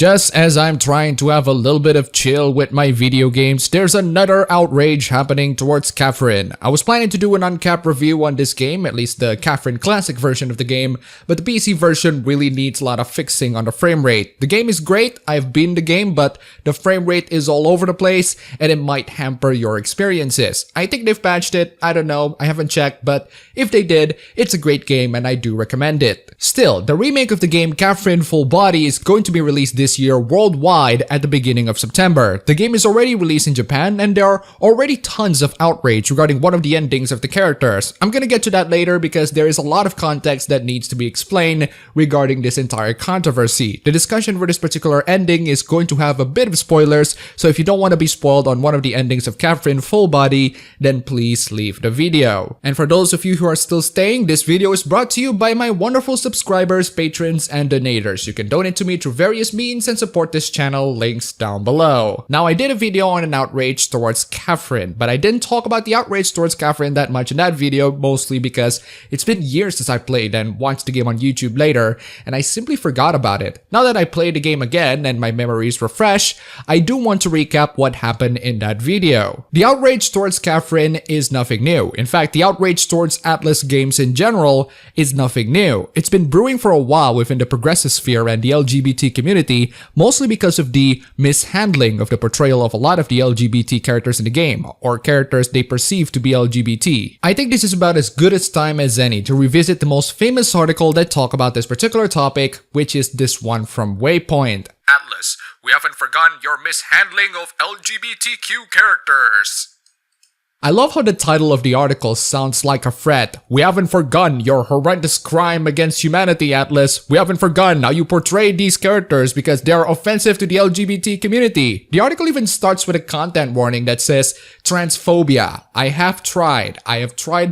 Just as I'm trying to have a little bit of chill with my video games, there's another outrage happening towards Catherine. I was planning to do an uncapped review on this game, at least the Catherine Classic version of the game, but the PC version really needs a lot of fixing on the frame rate. The game is great, I've beaten the game, but the frame rate is all over the place and it might hamper your experiences. I think they've patched it, I don't know, I haven't checked, but if they did, it's a great game and I do recommend it. Still, the remake of the game Catherine Full Body is going to be released this year worldwide at the beginning of September. The game is already released in Japan and there are already tons of outrage regarding one of the endings of the characters. I'm gonna get to that later because there is a lot of context that needs to be explained regarding this entire controversy. The discussion for this particular ending is going to have a bit of spoilers, so if you don't want to be spoiled on one of the endings of Catherine Full Body, then please leave the video. And for those of you who are still staying, this video is brought to you by my wonderful subscribers, patrons, and donators. You can donate to me through various means and support this channel, links down below. Now, I did a video on an outrage towards Catherine, but I didn't talk about the outrage towards Catherine that much in that video, mostly because it's been years since I played and watched the game on YouTube later, and I simply forgot about it. Now that I played the game again and my memories were fresh, I do want to recap what happened in that video. The outrage towards Catherine is nothing new. In fact, the outrage towards Atlas games in general is nothing new. It's been brewing for a while within the progressive sphere and the LGBT community, mostly because of the mishandling of the portrayal of a lot of the LGBT characters in the game, or characters they perceive to be LGBT. I think this is about as good a time as any to revisit the most famous article that talk about this particular topic, which is this one from Waypoint. Atlas, we haven't forgotten your mishandling of LGBTQ characters. I love how the title of the article sounds like a threat. We haven't forgotten your horrendous crime against humanity, Atlas. We haven't forgotten how you portrayed these characters because they are offensive to the LGBT community. The article even starts with a content warning that says, transphobia. I have tried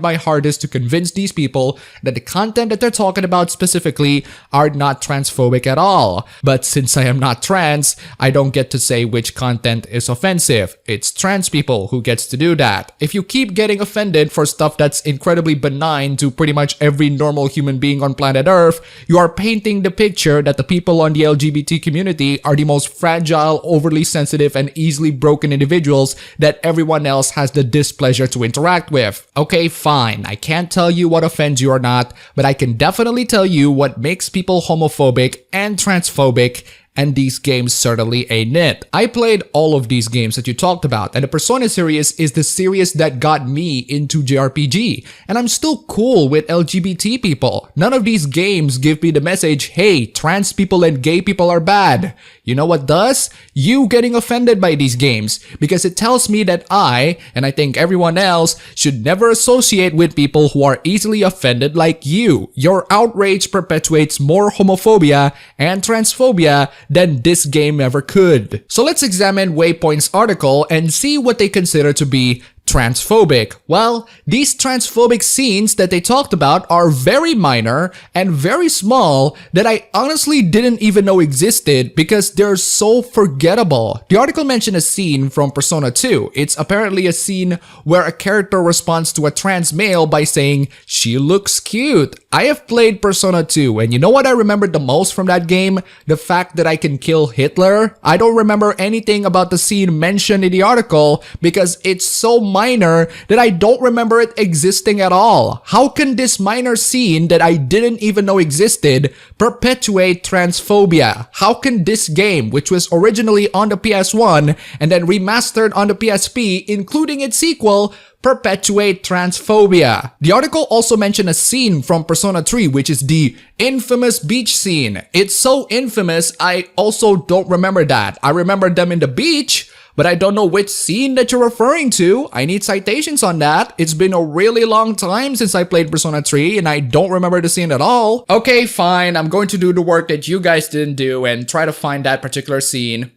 my hardest to convince these people that the content that they're talking about specifically are not transphobic at all. But since I am not trans, I don't get to say which content is offensive. It's trans people who gets to do that. If you keep getting offended for stuff that's incredibly benign to pretty much every normal human being on planet Earth, you are painting the picture that the people on the LGBT community are the most fragile, overly sensitive, and easily broken individuals that everyone else has the displeasure to interact with. Okay, fine, I can't tell you what offends you or not, but I can definitely tell you what makes people homophobic and transphobic, and these games certainly ain't it. I played all of these games that you talked about, and the Persona series is the series that got me into JRPG, and I'm still cool with LGBT people. None of these games give me the message, hey, trans people and gay people are bad. You know what does? You getting offended by these games, because it tells me that I, and I think everyone else, should never associate with people who are easily offended like you. Your outrage perpetuates more homophobia and transphobia than this game ever could. So let's examine Waypoint's article and see what they consider to be transphobic. Well, these transphobic scenes that they talked about are very minor and very small that I honestly didn't even know existed because they're so forgettable. The article mentioned a scene from Persona 2. It's apparently a scene where a character responds to a trans male by saying, "She looks cute." I have played Persona 2 and you know what I remembered the most from that game? The fact that I can kill Hitler. I don't remember anything about the scene mentioned in the article because it's so minor that I don't remember it existing at all. How can this minor scene that I didn't even know existed perpetuate transphobia? How can this game, which was originally on the PS1 and then remastered on the PSP, including its sequel, perpetuate transphobia? The article also mentioned a scene from Persona 3, which is the infamous beach scene. It's so infamous, I also don't remember that. I remember them in the beach, but I don't know which scene that you're referring to. I need citations on that. It's been a really long time since I played Persona 3 and I don't remember the scene at all. Okay, fine, I'm going to do the work that you guys didn't do and try to find that particular scene.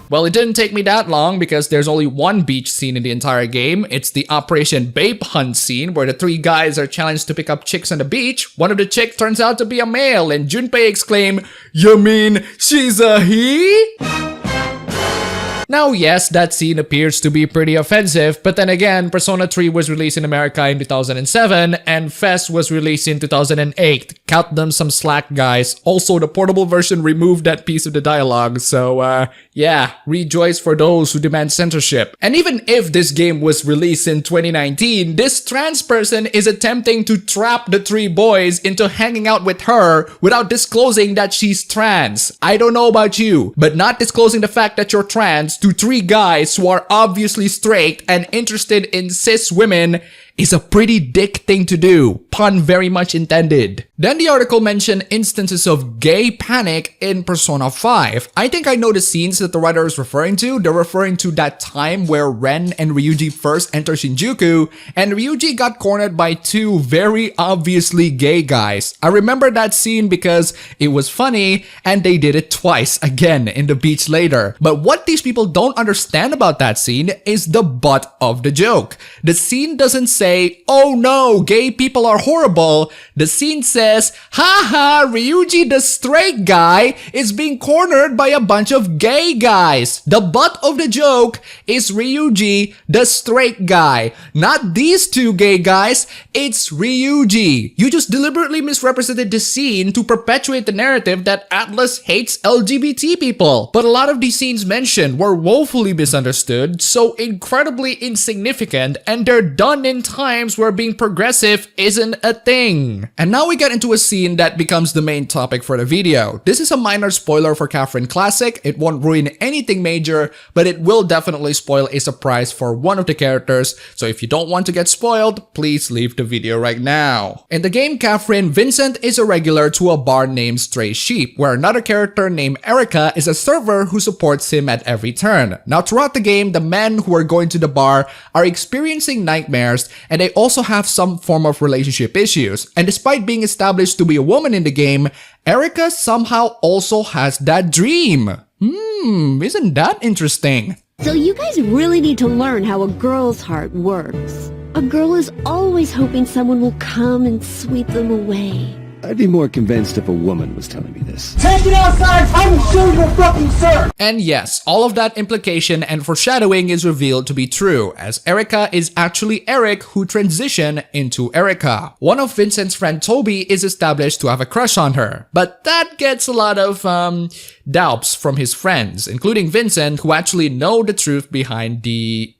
Well, it didn't take me that long because there's only one beach scene in the entire game. It's the Operation Babe Hunt scene where the three guys are challenged to pick up chicks on the beach. One of the chicks turns out to be a male and Junpei exclaims, "You mean she's a he?" Now, yes, that scene appears to be pretty offensive, but then again, Persona 3 was released in America in 2007 and Fest was released in 2008. Cut them some slack, guys. Also, the portable version removed that piece of the dialogue, so yeah, rejoice for those who demand censorship. And even if this game was released in 2019, this trans person is attempting to trap the three boys into hanging out with her without disclosing that she's trans. I don't know about you, but not disclosing the fact that you're trans to three guys who are obviously straight and interested in cis women is a pretty dick thing to do. Pun very much intended. Then the article mentioned instances of gay panic in Persona 5. I think I know the scenes that the writer is referring to. They're referring to that time where Ren and Ryuji first enter Shinjuku, and Ryuji got cornered by two very obviously gay guys. I remember that scene because it was funny, and they did it twice again in the beach later. But what these people don't understand about that scene is the butt of the joke. The scene doesn't say, "Oh no, gay people are horrible." The scene says, "Haha, Ryuji the straight guy is being cornered by a bunch of gay guys." The butt of the joke is Ryuji the straight guy. Not these two gay guys, it's Ryuji. You just deliberately misrepresented the scene to perpetuate the narrative that Atlas hates LGBT people. But a lot of these scenes mentioned were woefully misunderstood, so incredibly insignificant, and they're done in times where being progressive isn't a thing. And now we get into a scene that becomes the main topic for the video. This is a minor spoiler for Catherine Classic. It won't ruin anything major, but it will definitely spoil a surprise for one of the characters. So if you don't want to get spoiled, please leave the video right now. In the game Catherine, Vincent is a regular to a bar named Stray Sheep, where another character named Erica is a server who supports him at every turn. Now throughout the game, the men who are going to the bar are experiencing nightmares, and they also have some form of relationship issues. And despite being established to be a woman in the game, Erica somehow also has that dream. Isn't that interesting? So you guys really need to learn how a girl's heart works. A girl is always hoping someone will come and sweep them away. I'd be more convinced if a woman was telling me this. Take it outside! I'm shooting your fucking sir! And yes, all of that implication and foreshadowing is revealed to be true, as Erica is actually Eric who transitioned into Erica. One of Vincent's friend Toby is established to have a crush on her, but that gets a lot of doubts from his friends, including Vincent, who actually know the truth behind the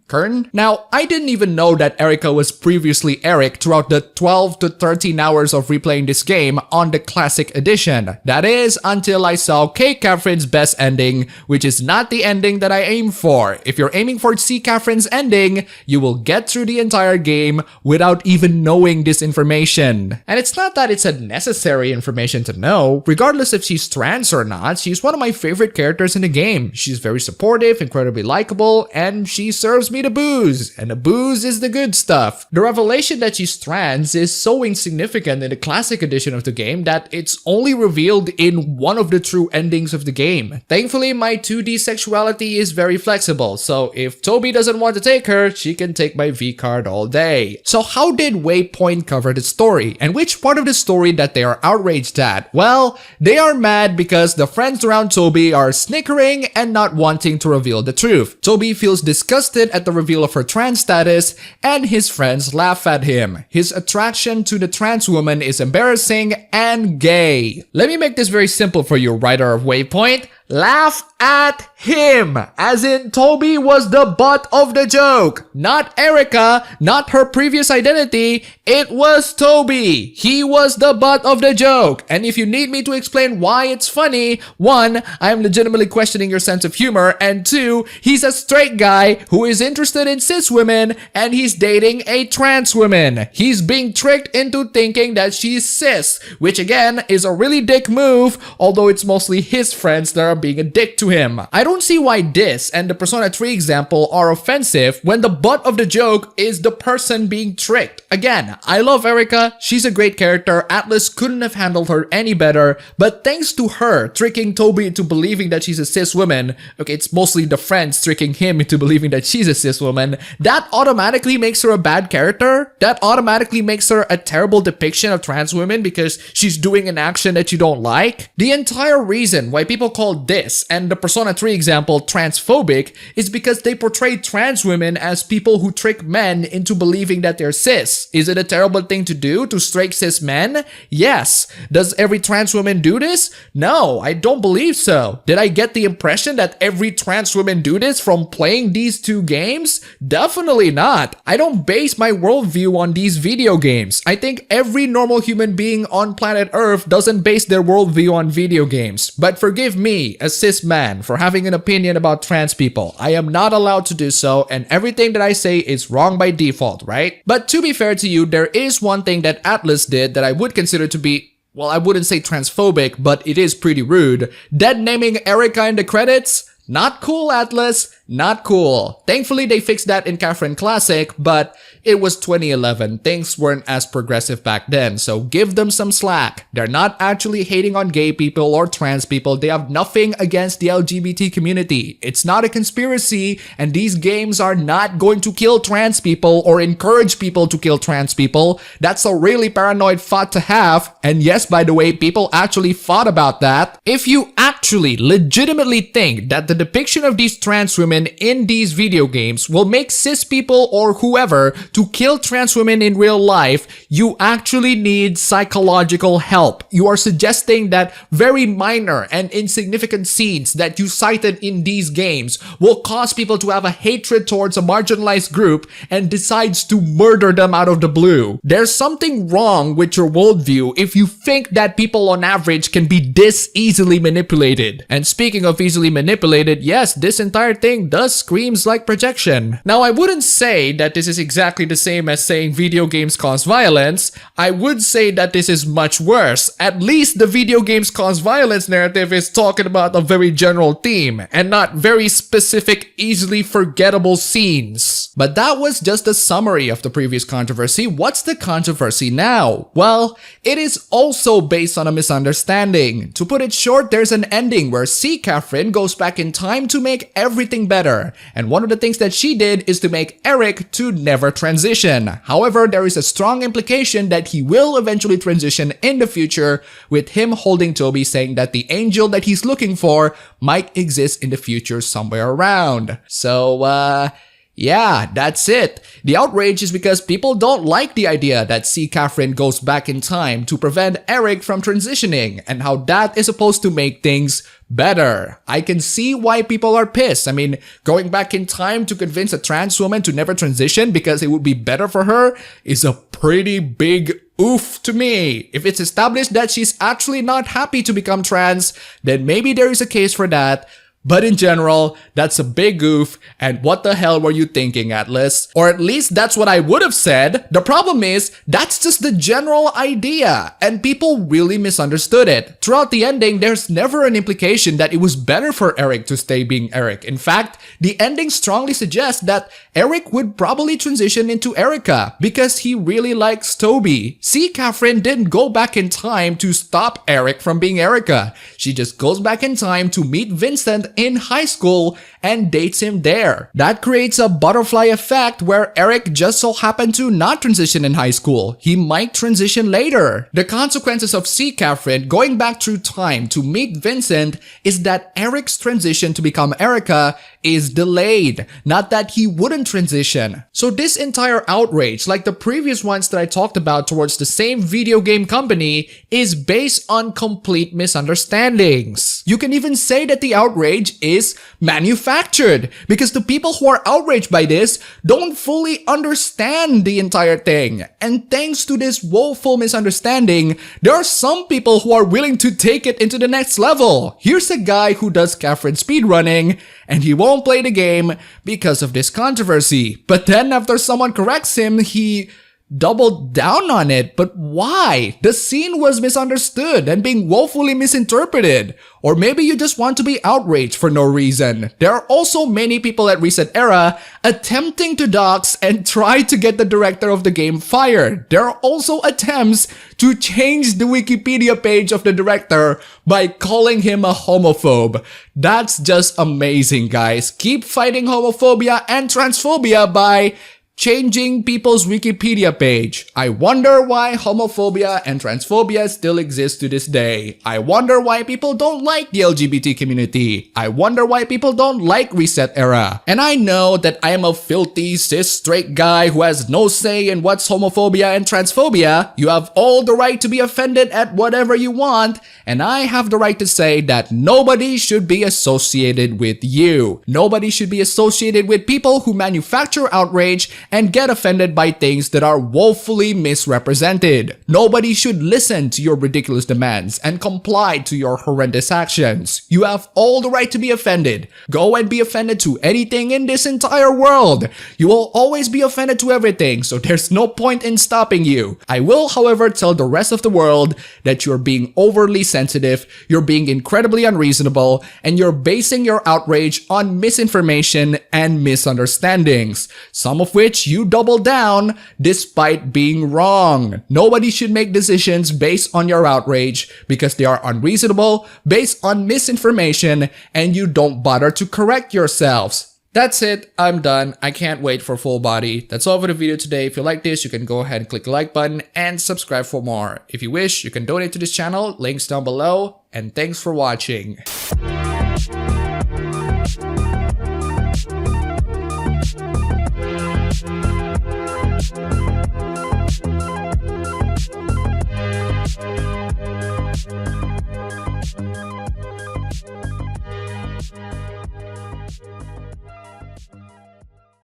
Kern? Now, I didn't even know that Erica was previously Eric throughout the 12 to 13 hours of replaying this game on the Classic Edition. That is, until I saw K. Catherine's best ending, which is not the ending that I aim for. If you're aiming for C. Catherine's ending, you will get through the entire game without even knowing this information. And it's not that it's a necessary information to know. Regardless if she's trans or not, she's one of my favorite characters in the game. She's very supportive, incredibly likable, and she serves me the booze, and the booze is the good stuff. The revelation that she's trans is so insignificant in the Classic Edition of the game that it's only revealed in one of the true endings of the game. Thankfully, my 2D sexuality is very flexible, so if Toby doesn't want to take her, she can take my V-card all day. So how did Waypoint cover the story, and which part of the story that they are outraged at? Well, they are mad because the friends around Toby are snickering and not wanting to reveal the truth. Toby feels disgusted at the reveal of her trans status, and his friends laugh at him. His attraction to the trans woman is embarrassing and gay. Let me make this very simple for you, writer of Waypoint. Laugh at him, as in Toby was the butt of the joke. Not Erica, not her previous identity, it was Toby. He was the butt of the joke. And if you need me to explain why it's funny, 1, I'm legitimately questioning your sense of humor, and 2, he's a straight guy who is interested in cis women and he's dating a trans woman. He's being tricked into thinking that she's cis, which again is a really dick move, although it's mostly his friends that are being a dick to him. I don't see why this and the Persona 3 example are offensive when the butt of the joke is the person being tricked. Again, I love Erica, she's a great character, Atlas couldn't have handled her any better, but thanks to her tricking Toby into believing that she's a cis woman, okay, it's mostly the friends tricking him into believing that she's a cis woman, that automatically makes her a bad character? That automatically makes her a terrible depiction of trans women because she's doing an action that you don't like? The entire reason why people call this and the Persona 3 example transphobic is because they portray trans women as people who trick men into believing that they're cis. Is it a terrible thing to do to strike cis men? Yes. Does every trans woman do this? No, I don't believe so. Did I get the impression that every trans woman do this from playing these two games? Definitely not. I don't base my worldview on these video games. I think every normal human being on planet Earth doesn't base their worldview on video games. But forgive me, a cis man, for having an opinion about trans people. I am not allowed to do so, and everything that I say is wrong by default, right? But to be fair to you, there is one thing that Atlas did that I would consider to be, well, I wouldn't say transphobic, but it is pretty rude. Dead naming Erica in the credits? Not cool, Atlas. Not cool. Thankfully, they fixed that in Catherine Classic, but it was 2011. Things weren't as progressive back then, so give them some slack. They're not actually hating on gay people or trans people. They have nothing against the LGBT community. It's not a conspiracy, and these games are not going to kill trans people or encourage people to kill trans people. That's a really paranoid thought to have, and yes, by the way, people actually thought about that. If you actually legitimately think that the depiction of these trans women in these video games will make cis people or whoever to kill trans women in real life, you actually need psychological help. You are suggesting that very minor and insignificant scenes that you cited in these games will cause people to have a hatred towards a marginalized group and decides to murder them out of the blue. There's something wrong with your worldview if you think that people on average can be this easily manipulated. And speaking of easily manipulated, yes, this entire thing does screams like projection. Now, I wouldn't say that this is exactly the same as saying video games cause violence. I would say that this is much worse. At least the video games cause violence narrative is talking about a very general theme and not very specific, easily forgettable scenes. But that was just a summary of the previous controversy. What's the controversy now? Well, it is also based on a misunderstanding. To put it short, there's an ending where C. Catherine goes back in time to make everything better. And one of the things that she did is to make Eric to never transition. However, there is a strong implication that he will eventually transition in the future, with him holding Toby, saying that the angel that he's looking for might exist in the future somewhere around. So, yeah, that's it. The outrage is because people don't like the idea that C. Catherine goes back in time to prevent Eric from transitioning and how that is supposed to make things better. I can see why people are pissed. I mean, going back in time to convince a trans woman to never transition because it would be better for her is a pretty big oof to me. If it's established that she's actually not happy to become trans, then maybe there is a case for that. But in general, that's a big goof, and what the hell were you thinking, Atlas? Or at least that's what I would have said. The problem is, that's just the general idea, and people really misunderstood it. Throughout the ending, there's never an implication that it was better for Eric to stay being Eric. In fact, the ending strongly suggests that Eric would probably transition into Erica because he really likes Toby. See, Catherine didn't go back in time to stop Eric from being Erica. She just goes back in time to meet Vincent in high school and dates him there. That creates a butterfly effect where Eric just so happened to not transition in high school. He might transition later. The consequences of C. Catherine going back through time to meet Vincent is that Eric's transition to become Erica is delayed, not that he wouldn't transition. So this entire outrage, like the previous ones that I talked about towards the same video game company, is based on complete misunderstandings. You can even say that the outrage is manufactured because the people who are outraged by this don't fully understand the entire thing. And thanks to this woeful misunderstanding, there are some people who are willing to take it into the next level. Here's a guy who does Catherine speedrunning, and he won't play the game because of this controversy. But then after someone corrects him, he doubled down on it. But why? The scene was misunderstood and being woefully misinterpreted. Or maybe you just want to be outraged for no reason. There are also many people at Reset Era attempting to dox and try to get the director of the game fired. There are also attempts to change the Wikipedia page of the director by calling him a homophobe. That's just amazing, guys. Keep fighting homophobia and transphobia by Changing people's Wikipedia page. I wonder why homophobia and transphobia still exist to this day. I wonder why people don't like the LGBT community. I wonder why people don't like Reset Era. And I know that I am a filthy cis straight guy who has no say in what's homophobia and transphobia. You have all the right to be offended at whatever you want, and I have the right to say that nobody should be associated with you. Nobody should be associated with people who manufacture outrage and get offended by things that are woefully misrepresented. Nobody should listen to your ridiculous demands and comply to your horrendous actions. You have all the right to be offended. Go and be offended to anything in this entire world. You will always be offended to everything, so there's no point in stopping you. I will, however, tell the rest of the world that you're being overly sensitive, you're being incredibly unreasonable, and you're basing your outrage on misinformation and misunderstandings, some of which you double down despite being wrong. Nobody should make decisions based on your outrage because they are unreasonable, based on misinformation, and you don't bother to correct yourselves. That's it. I'm done. I can't wait for full body. That's all for the video today. If you like this, you can go ahead and click the like button and subscribe for more. If you wish, you can donate to this channel. Links down below. And thanks for watching.